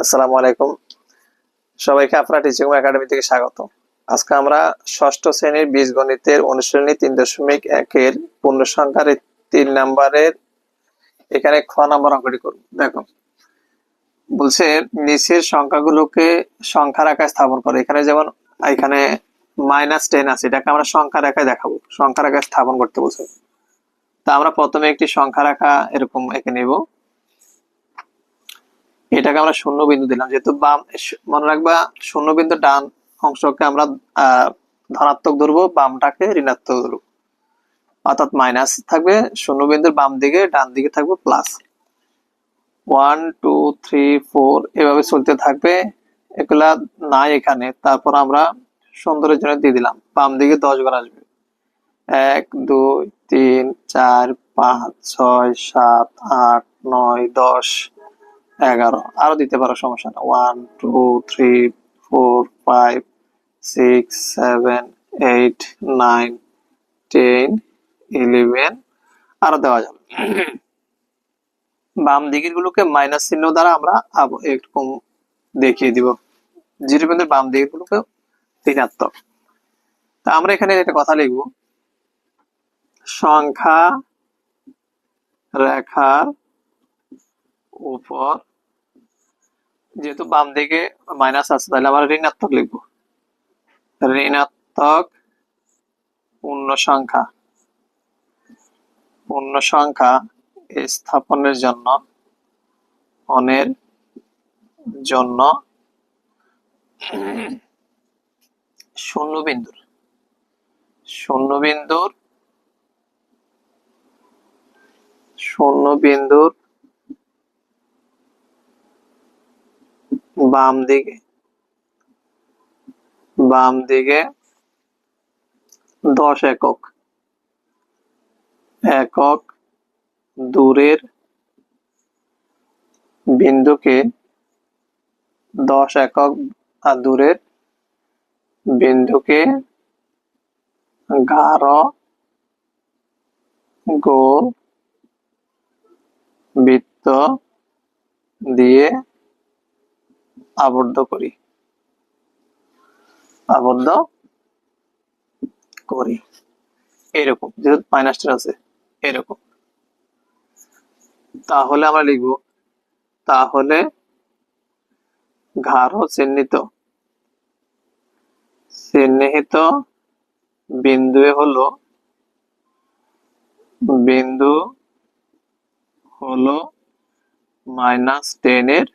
আসসালামু আলাইকুম। সবাইকে আপনার টিচিং একাডেমি থেকে স্বাগত। আজকে আমরা ষষ্ঠ শ্রেণীর বীজগণিতের অনুশীলনী 3.1 এর পূর্ণসংখ্যার 3 নম্বরের এখানে খ নম্বর অঙ্কটি করব। দেখো, বলছে নিচের সংখ্যাগুলোকে সংখ্যার আকারে স্থাপন করে। এখানে যেমন এখানে -10 আছে, এটাকে আমরা সংখ্যার আকারে দেখাবো, সংখ্যার আকারে স্থাপন করতে বলছে। তা আমরা প্রথমে একটি সংখ্যার আঁকা এরকম এঁকে নেব। এটাকে আমরা শূন্য বিন্দু দিলাম, যেহেতু বাম, মনে রাখবা শূন্য বিন্দু ডান অংশকে আমরা ধনাত্মক ধরবো, বামটাকে ঋণাত্মক ধরবো, অর্থাৎ মাইনাস থাকবে শূন্য বিন্দুর বাম দিকে, ডান দিকে থাকবে প্লাস। 1 2 3 4 এভাবে চলতে থাকবে। এগুলা নাই এখানে, তারপর আমরা সুন্দরের জন্য দিয়ে দিলাম, বাম দিকে 10 ঘর আসবে। 1 2 3 4 5 6 7 8 9 10 11 আরো দিতে পারো, সমস্যা না। 1 2 3 4 5 6 7 8 9 10 11 আরো দেওয়া যাবে। বাম দিকের গুলোকে মাইনাস চিহ্ন দ্বারা আমরা এরকম দেখিয়ে দিব, জিরো বিন্দুর বাম দিকের গুলোকে ঋণাত্মক। তা আমরা এখানে একটা কথা লিখব, সংখ্যা রেখার উপর, যেহেতু বাম দিকে মাইনাস আছে তাহলে আমরা ঋণাত্মক লিখবো, ঋণাত্মক পূর্ণ সংখ্যা স্থাপনের জন্য শূন্য বিন্দুর বাম দিকে 10 একক দূরের বিন্দুকে 10 একক দূরের বিন্দুকে গাঢ় গোল বৃত্ত দিয়ে আবদ্ধ করি এরকম, যেহেতু -10 আছে এরকম। তাহলে আমরা লিখব, তাহলে গাঢ় চিহ্নিত বিন্দু হলো -10 এর